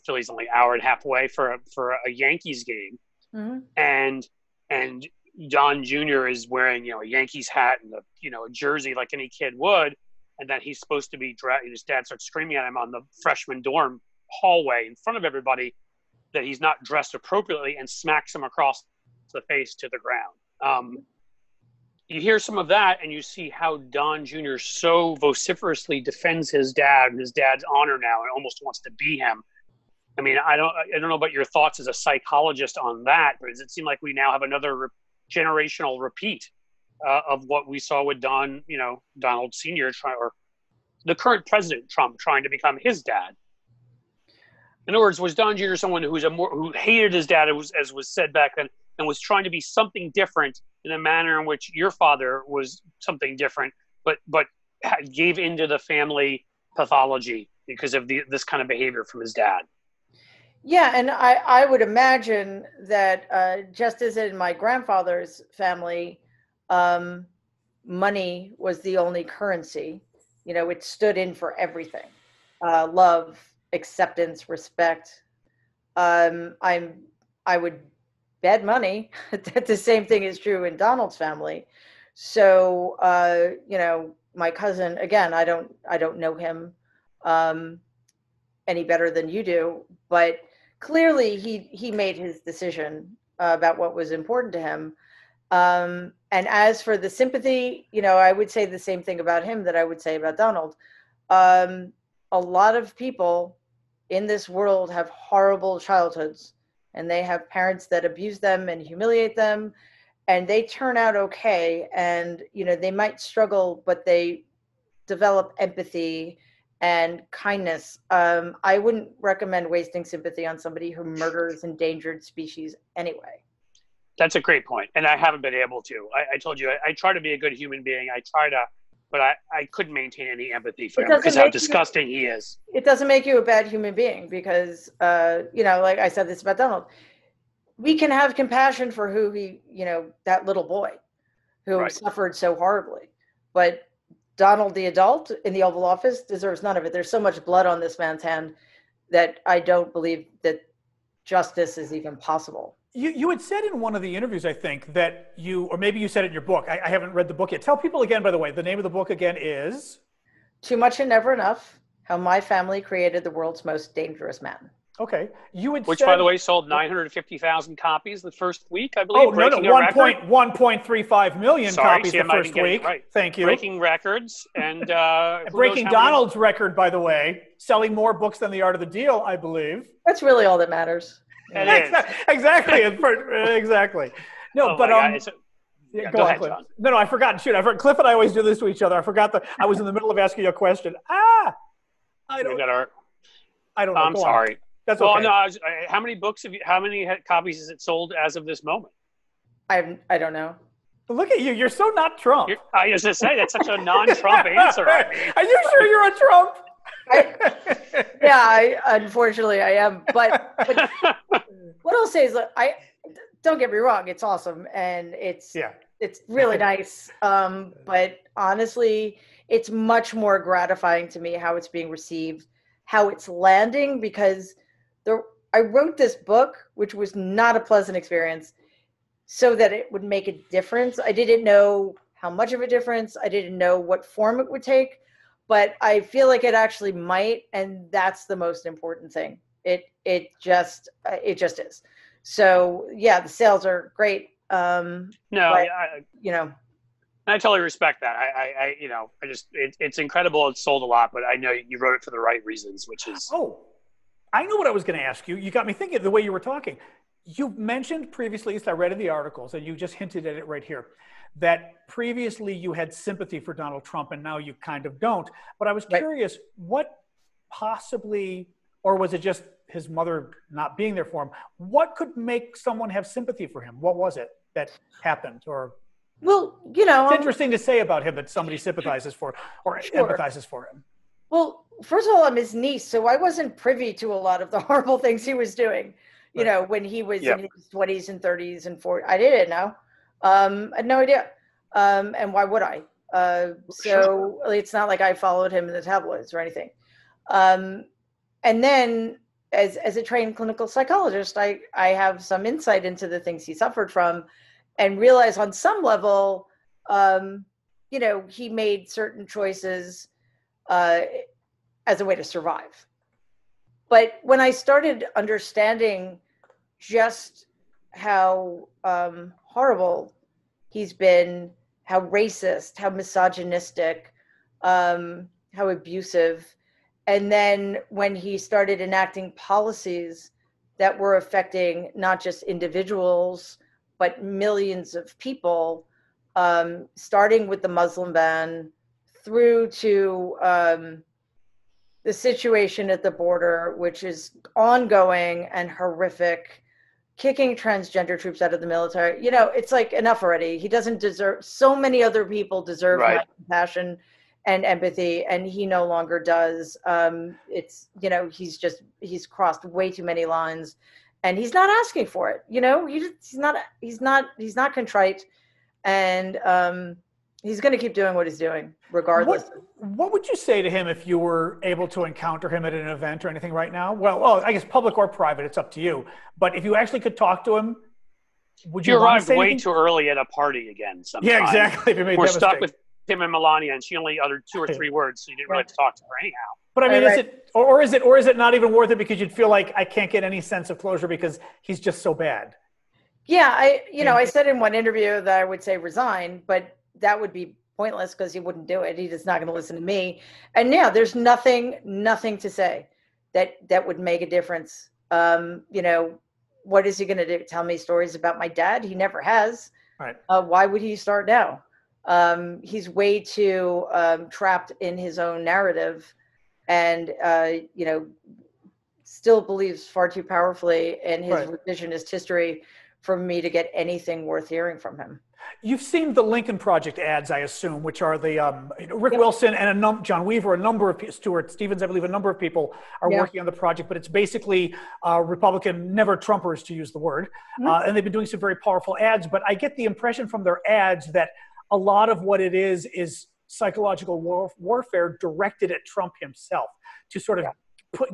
Philly's only an hour and a half away for a Yankees game. Mm-hmm. And Don Jr. is wearing, a Yankees hat and a jersey like any kid would. And then he's supposed to be his dad starts screaming at him on the freshman dorm hallway in front of everybody that he's not dressed appropriately and smacks him across the face to the ground. You hear some of that and you see how Don Jr. so vociferously defends his dad and his dad's honor now and almost wants to be him. I mean, I don't know about your thoughts as a psychologist on that, but does it seem like we now have another generational repeat of what we saw with Donald Sr. or the current president Trump trying to become his dad? In other words, was Don Jr. someone who hated his dad, as was said back then, and was trying to be something different in a manner in which your father was something different, but gave into the family pathology because of this kind of behavior from his dad? Yeah, and I would imagine that just as in my grandfather's family, money was the only currency. It stood in for everything. Love, acceptance, respect. I would bet money that the same thing is true in Donald's family. So, my cousin, again, I don't know him any better than you do, but clearly he made his decision about what was important to him. And as for the sympathy, I would say the same thing about him that I would say about Donald. A lot of people in this world have horrible childhoods, and they have parents that abuse them and humiliate them, and they turn out okay. And, they might struggle, but they develop empathy and kindness. I wouldn't recommend wasting sympathy on somebody who murders endangered species anyway. That's a great point. And I haven't been able to. I told you, I try to be a good human being. But I couldn't maintain any empathy for him because how disgusting he is. It doesn't make you a bad human being because, like I said this about Donald, we can have compassion for who that little boy who suffered so horribly. But Donald, the adult in the Oval Office, deserves none of it. There's so much blood on this man's hand that I don't believe that justice is even possible. You had said in one of the interviews, I think, that or maybe you said it in your book. I haven't read the book yet. Tell people again, by the way, the name of the book again is? Too Much and Never Enough, How My Family Created the World's Most Dangerous Man. Okay. Which, by the way, sold 950,000 copies the first week, I believe. Oh, no, 1.35 million copies the first week. Right. Thank you. Breaking records. And breaking Donald's record, by the way. Selling more books than The Art of the Deal, I believe. That's really all that matters. Exactly. Exactly. No, but Yeah, go on, ahead, Cliff. John. No, I forgot. Shoot, Cliff and I always do this to each other. I forgot that I was in the middle of asking you a question. I don't know. I'm sorry. That's okay. Well, no, how many books how many copies has it sold as of this moment? I don't know. Look at you. You're so not Trump. I was going to say, that's such a non-Trump answer. I mean. Are you sure you're a Trump? Unfortunately, I am. But what I'll say is, look, don't get me wrong. It's awesome. And it's really nice. But honestly, it's much more gratifying to me how it's being received, how it's landing, because I wrote this book, which was not a pleasant experience, so that it would make a difference. I didn't know how much of a difference. I didn't know what form it would take, but I feel like it actually might, and that's the most important thing. It just is. So yeah, the sales are great. I totally respect that. It's incredible. It's sold a lot, but I know you wrote it for the right reasons, which is. Oh, I know what I was going to ask you. You got me thinking the way you were talking. You mentioned previously, as I read in the articles, and you just hinted at it right here, that previously you had sympathy for Donald Trump and now you kind of don't. But I was curious, what possibly, or was it just his mother not being there for him? What could make someone have sympathy for him? What was it that happened? Or well, it's interesting to say about him that somebody sympathizes for or empathizes for him. Well, first of all, I'm his niece, so I wasn't privy to a lot of the horrible things he was doing. You know, when he was in his 20s and 30s and 40s, I didn't know. I had no idea. And why would I? So it's not like I followed him in the tabloids or anything. And then as a trained clinical psychologist, I have some insight into the things he suffered from and realize on some level, he made certain choices as a way to survive. But when I started understanding just how horrible he's been, how racist, how misogynistic, how abusive, and then when he started enacting policies that were affecting not just individuals, but millions of people, starting with the Muslim ban through to the situation at the border, which is ongoing and horrific, kicking transgender troops out of the military. It's like enough already. He doesn't deserve, so many other people deserve my compassion and empathy, and he no longer does. He's crossed way too many lines, and he's not asking for it. He's not contrite, and he's going to keep doing what he's doing regardless. What would you say to him if you were able to encounter him at an event or anything right now? Well, I guess public or private, it's up to you. But if you actually could talk to him, would you arrived way too early at a party again sometime. Yeah, exactly. We're stuck with him and Melania, and she only uttered 2 or 3 words, so you didn't really have to talk to her anyhow. But I mean, is it not even worth it because you'd feel like I can't get any sense of closure because he's just so bad? Yeah, I said in one interview that I would say resign, but that would be pointless because he wouldn't do it. He's just not going to listen to me. And yeah, there's nothing to say that would make a difference. What is he going to do? Tell me stories about my dad? He never has. Right. Why would he start now? He's way too trapped in his own narrative, and still believes far too powerfully in his revisionist history for me to get anything worth hearing from him. You've seen the Lincoln Project ads, I assume, which are the Rick Wilson and John Weaver, a number of Stuart Stevens, I believe, a number of people are working on the project. But it's basically Republican never Trumpers, to use the word, and they've been doing some very powerful ads. But I get the impression from their ads that a lot of what it is psychological warfare directed at Trump himself to sort of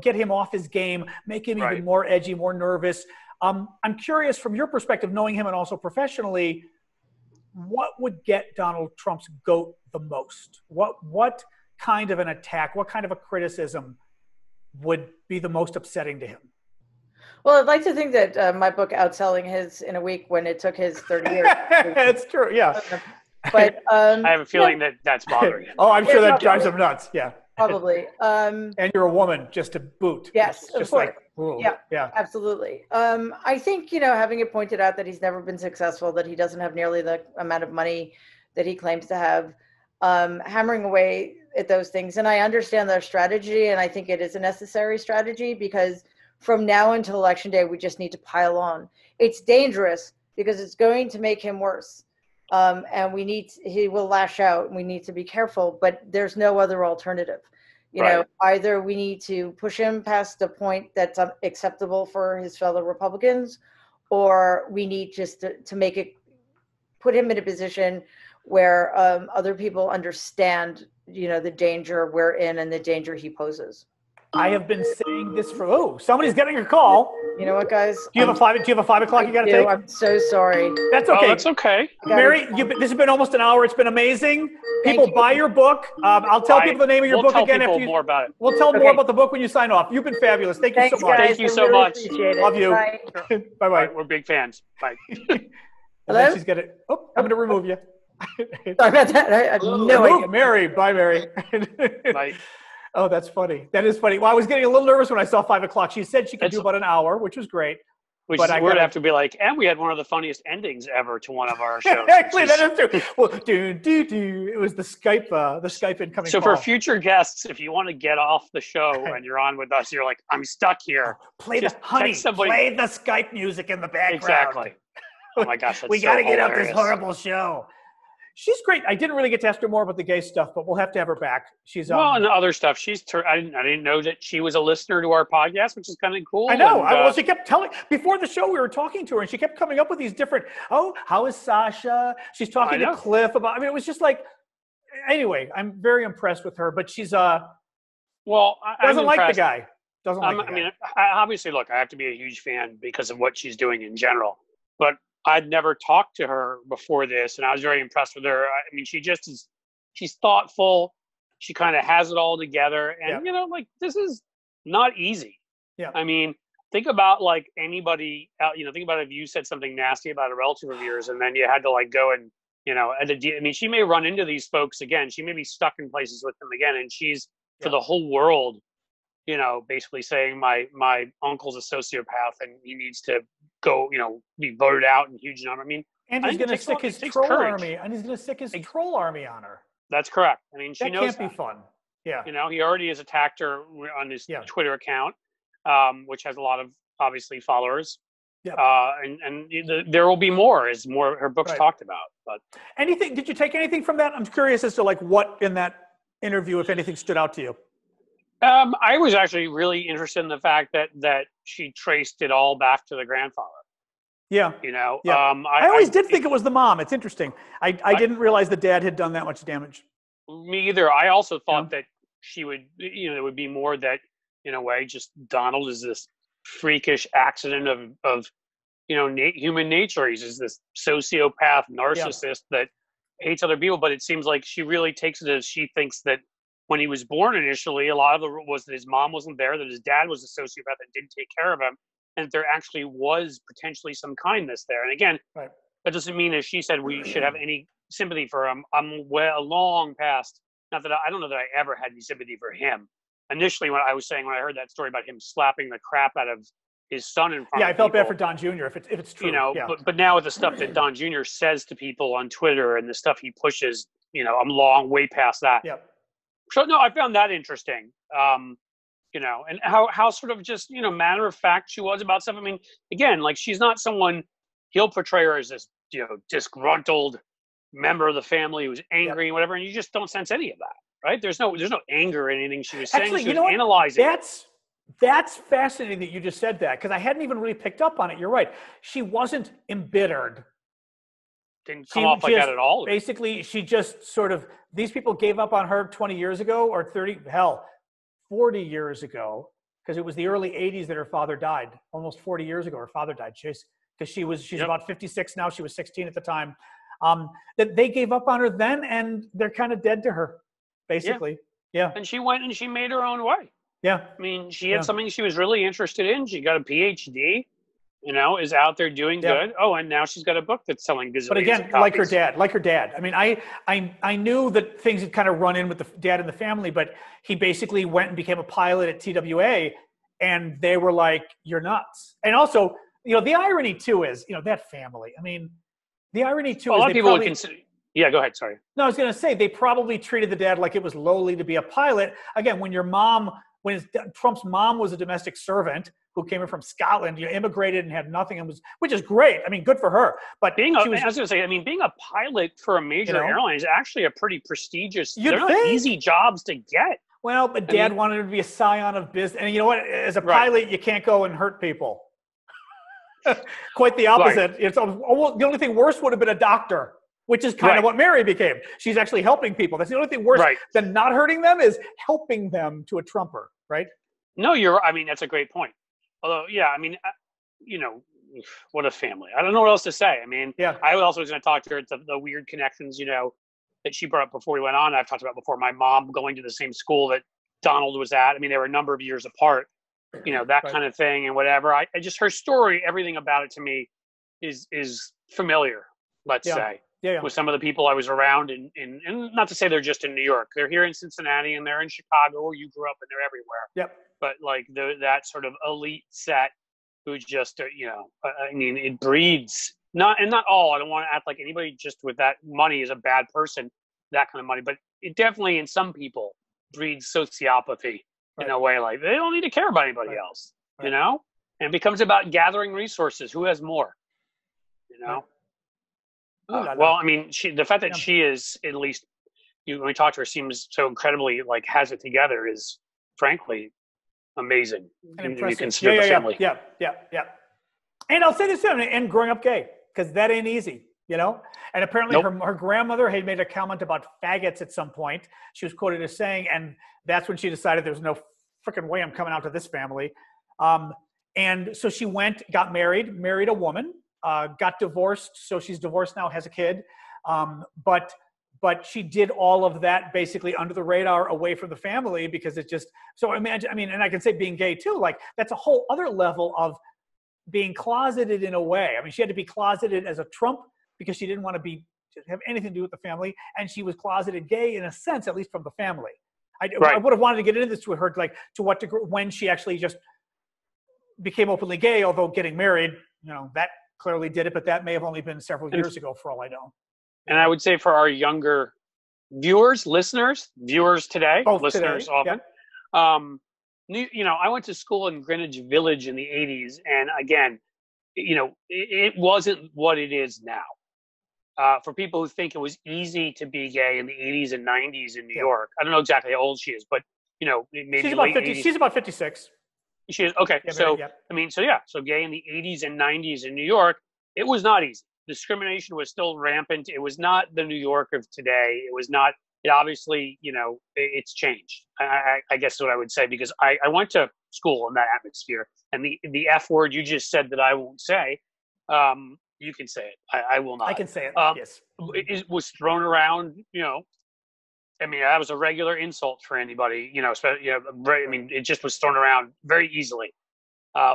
get him off his game, make him even more edgy, more nervous. I'm curious, from your perspective, knowing him and also professionally, what would get Donald Trump's goat the most? What kind of an attack, what kind of a criticism would be the most upsetting to him? Well, I'd like to think that my book outselling his in a week when it took his 30 years. It's true, yeah. But I have a feeling that's bothering him. Oh, I'm sure that drives him nuts, yeah. Probably. And you're a woman, just to boot. Yes, of course. Ooh, Yeah, yeah. absolutely. I think, having it pointed out that he's never been successful, that he doesn't have nearly the amount of money that he claims to have, hammering away at those things. And I understand their strategy, and I think it is a necessary strategy, because from now until election day, we just need to pile on. It's dangerous because it's going to make him worse. And he will lash out, and we need to be careful, but there's no other alternative. Either we need to push him past a point that's acceptable for his fellow Republicans, or we need just to put him in a position where other people understand, the danger we're in and the danger he poses. I have been saying this somebody's getting a call. You know what, guys? Do you have a 5 o'clock you got to take? I'm so sorry. That's okay. Oh, that's okay. Mary, this has been almost an hour. It's been amazing. People, buy your book. I'll tell people the name of your book again. We'll tell people more about it. We'll tell more about the book when you sign off. You've been fabulous. Thank you so much. Guys. Thank you so much. Love you. Bye. Bye-bye. Right, we're big fans. Bye. Hello? She's gonna. Oh, I'm going to remove you. Sorry about that. I have no idea. Mary. Bye, Mary. Bye. Oh, that's funny. That is funny. Well, I was getting a little nervous when I saw 5 o'clock. She said she could do about an hour, which was great. We're going to have to be like, and we had one of the funniest endings ever to one of our shows. Actually, that is true. Well, it was the Skype incoming So call. for future guests, if you want to get off the show and you're on with us, you're like, I'm stuck here. Play the Skype music in the background. Exactly. Oh my gosh, that's we got to get up hilarious. this horrible show. She's great. I didn't really get to ask her more about the gay stuff, but we'll have to have her back. She's and the other stuff. I didn't know that she was a listener to our podcast, which is kind of cool. I know. Well, she kept telling before the show. We were talking to her, and she kept coming up with these different. Oh, how is Sasha? She's talking to Cliff about. I mean, it was just like. Anyway, I'm very impressed with her, but she's doesn't like the guy. Doesn't like. I mean, obviously, look, I have to be a huge fan because of what she's doing in general, but I'd never talked to her before this, and I was very impressed with her. I mean, she's thoughtful. She kind of has it all together. And, this is not easy. Yeah. I mean, think about like anybody out, think about if you said something nasty about a relative of yours and then you had to like go and, I mean, she may run into these folks again. She may be stuck in places with them again. And she's for the whole world, basically saying my uncle's a sociopath and he needs to go, be voted out in huge number. I mean, and he's going to stick his troll army, and he's going to stick his troll army on her. That's correct. I mean, she knows that can't be fun. Yeah. He already has attacked her on his Twitter account, which has a lot of obviously followers. Yeah. And there will be more as more her books talked about. But did you take anything from that? I'm curious as to like what in that interview, if anything, stood out to you. I was actually really interested in the fact that she traced it all back to the grandfather. Yeah. I always did think it was the mom. It's interesting. I didn't realize the dad had done that much damage. Me either. I also thought that she would, there would be more that, in a way, just Donald is this freakish accident of human nature. He's just this sociopath narcissist that hates other people. But it seems like she really takes it as she thinks that when he was born initially, a lot of it was that his mom wasn't there, that his dad was a sociopath and didn't take care of him, and that there actually was potentially some kindness there. And again, that doesn't mean, as she said, we should have any sympathy for him. I'm long past, not that I don't know that I ever had any sympathy for him. Initially, when I heard that story about him slapping the crap out of his son in front of I felt bad for Don Jr. if it's true. But now with the stuff that Don Jr. says to people on Twitter and the stuff he pushes, I'm way past that. Yep. So no, I found that interesting. And how sort of just, matter of fact she was about stuff. I mean, again, like she's not someone, he'll portray her as this, disgruntled member of the family who's angry and whatever, and you just don't sense any of that, right? There's no anger in anything she was saying. Actually, she was analyzing. That's fascinating that you just said that, because I hadn't even really picked up on it. You're right. She wasn't embittered. Didn't come off like that at all. Basically, she just sort of, these people gave up on her 20 years ago or 40 years ago, because it was the early 80s that her father died. Almost 40 years ago, her father died. She's about 56 now. She was 16 at the time. That they gave up on her then, and they're kind of dead to her, basically. Yeah. And she went and she made her own way. Yeah. I mean, she had something she was really interested in. She got a PhD. Is out there doing good. Oh, and now she's got a book that's selling gazillions. But again, like her dad. I mean, I knew that things had kind of run in with the dad in the family, but he basically went and became a pilot at TWA, And they were like, "You're nuts." And also, the irony too is, that family. I mean, the irony too a is lot they of people would probably. consider. Yeah, go ahead. Sorry. No, I was going to say they probably treated the dad like it was lowly to be a pilot. Again, when Trump's mom was a domestic servant who came in from Scotland, immigrated and had nothing, which is great. I mean, good for her. But being a pilot for a major airline is actually a pretty prestigious. They're not easy jobs to get. Well, but Dad wanted him to be a scion of business, and you know what? As a pilot, you can't go and hurt people. Quite the opposite. Right. It's almost, the only thing worse would have been a doctor, which is kind of what Mary became. She's actually helping people. That's the only thing worse than not hurting them is helping them to a Trumper, right? No, that's a great point. Although, what a family. I don't know what else to say. I mean, I also was going to talk to her. It's the weird connections, that she brought up before we went on. I've talked about before my mom going to the same school that Donald was at. I mean, they were a number of years apart, that kind of thing and whatever. I just, her story, everything about it to me is familiar, let's say. With some of the people I was around, and not to say they're just in New York. They're here in Cincinnati and they're in Chicago where you grew up, and they're everywhere. Yep. But like that sort of elite set who just, it breeds, not all. I don't want to act like anybody just with that money is a bad person, that kind of money. But it definitely, in some people, breeds sociopathy in a way. Like they don't need to care about anybody else, and it becomes about gathering resources. Who has more, Well, I mean, the fact that she is, at least when we talk to her, seems so incredibly has it together is frankly amazing. And you consider the family. Yeah. And I'll say this too, and growing up gay, because that ain't easy, And apparently her grandmother had made a comment about faggots at some point. She was quoted as saying, and that's when she decided there's no freaking way I'm coming out to this family. And so she got married a woman. Got divorced, so she's divorced now, has a kid. But she did all of that basically under the radar, away from the family, because it just, so imagine, and I can say being gay too, that's a whole other level of being closeted in a way. I mean, she had to be closeted as a Trump because she didn't want to have anything to do with the family, and she was closeted gay in a sense, at least from the family. I would have wanted to get into this with her, to what degree, when she actually just became openly gay, although getting married, that clearly did it, but that may have only been several years ago for all I know. And I would say for our younger viewers today, both listeners today, often, I went to school in Greenwich Village in the 80s. And again, it wasn't what it is now. For people who think it was easy to be gay in the 80s and 90s in New York, I don't know exactly how old she is, but, maybe she's about 50. 80s. She's about 56. She is okay. So gay in the 80s and 90s in New York, it was not easy. Discrimination was still rampant. It was not the New York of today. It was not. It obviously, it's changed. I guess is what I would say, because I went to school in that atmosphere, and the F word you just said that I won't say, you can say it. I will not. I can say it. Yes. It was thrown around. That was a regular insult for anybody, it just was thrown around very easily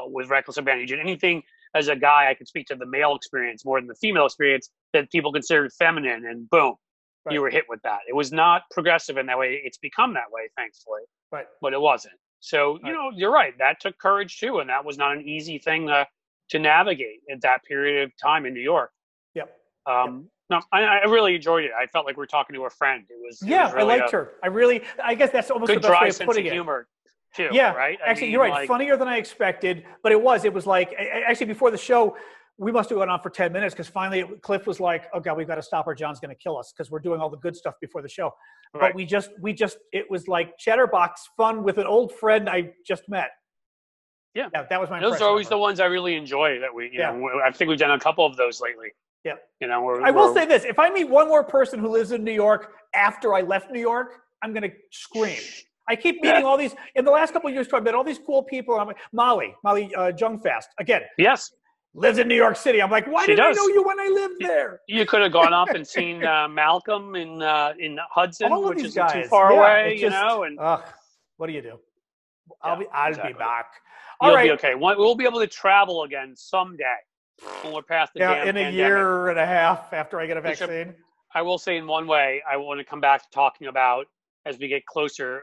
with reckless abandon. Anything as a guy, I could speak to the male experience more than the female experience that people considered feminine, and boom, you were hit with that. It was not progressive in that way. It's become that way, thankfully, but it wasn't. So, you're right. That took courage too, and that was not an easy thing to navigate at that period of time in New York. Yep. No, I really enjoyed it. I felt like we were talking to a friend. It was really I liked her. I guess that's almost the best way of putting it. Humor too. Yeah, right. Actually, you're right. Funnier than I expected, but it was like, actually before the show, we must have gone on for 10 minutes because finally Cliff was like, "Oh God, we've got to stop her. John's going to kill us," because we're doing all the good stuff before the show. But we just, it was like Chatterbox fun with an old friend I just met. Yeah, that was my impression. Those are always the ones I really enjoy. That I think we've done a couple of those lately. Yeah. I will say this. If I meet one more person who lives in New York after I left New York, I'm going to scream. I keep meeting all these, in the last couple of years, I've met all these cool people. I'm like, Molly Jungfast, again. Yes. Lives in New York City. I'm like, why didn't I know you when I lived there? You could have gone up and seen Malcolm in Hudson, which isn't too far away, and what do you do? I'll be back. You'll be okay. We'll be able to travel again someday. When we're past the damn in a pandemic. year and a half after I get a vaccine. I will say in one way, I want to come back to talking about, as we get closer,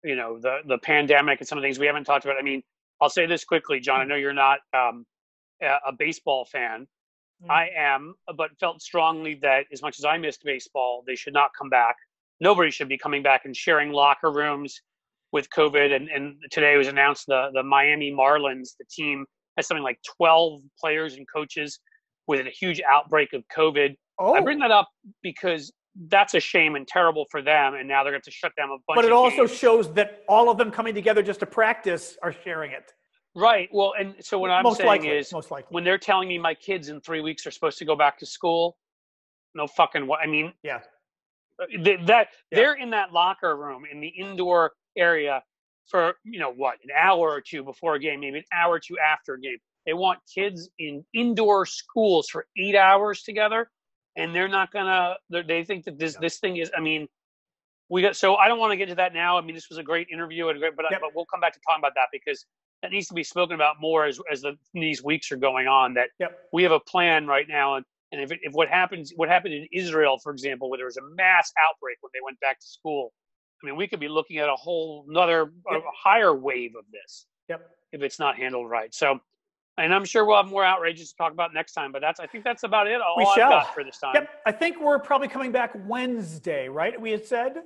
the pandemic and some of the things we haven't talked about. I mean, I'll say this quickly, John. I know you're not a baseball fan. I am, but felt strongly that as much as I missed baseball, they should not come back. Nobody should be coming back and sharing locker rooms with COVID. And today was announced the Miami Marlins, the team has something like 12 players and coaches with a huge outbreak of COVID. Oh. I bring that up because that's a shame and terrible for them. And now they're going to shut down a bunch of But it also games. shows that all of them coming together just to practice are sharing it. Right. Well, and so what I'm saying is, most likely. when they're telling me my kids in 3 weeks are supposed to go back to school, no fucking what. I mean, Yeah. They're in that locker room in the indoor area for, an hour or two before a game, maybe an hour or two after a game. They want kids in indoor schools for 8 hours together, and they're not gonna. They think that this thing is. I mean, so I don't want to get to that now. I mean, this was a great interview but we'll come back to talking about that because that needs to be spoken about more as these weeks are going on. That we have a plan right now, and if what happened in Israel, for example, where there was a mass outbreak when they went back to school, I mean, we could be looking at a whole another a higher wave of this if it's not handled right. So, and I'm sure we'll have more outrages to talk about next time. But I think that's about it. All I've got for this time. Yep, I think we're probably coming back Wednesday, right? We had said.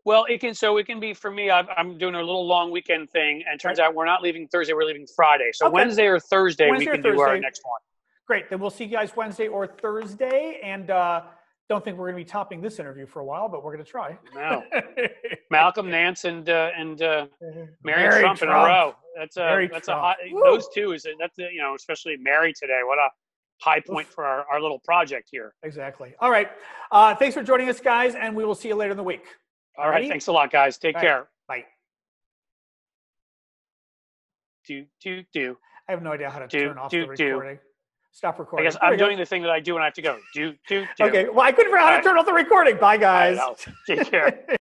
Well, it can be for me. I'm doing a little long weekend thing, and it turns out we're not leaving Thursday. We're leaving Friday. So Wednesday or Thursday, we can do our next one. Great. Then we'll see you guys Wednesday or Thursday. And don't think we're going to be topping this interview for a while, but we're going to try. No. Malcolm Nance and Mary Trump in a row. That's a hot. Those two especially Mary today. What a high point for our little project here. Exactly. All right. Thanks for joining us, guys, and we will see you later in the week. All right. Thanks a lot, guys. Take care. Bye. Do. I have no idea how to turn off the recording. Stop recording. I guess I'm doing the thing that I do when I have to go. Do. Okay. Well, I couldn't figure out how to turn off the recording. Bye, guys. Take care.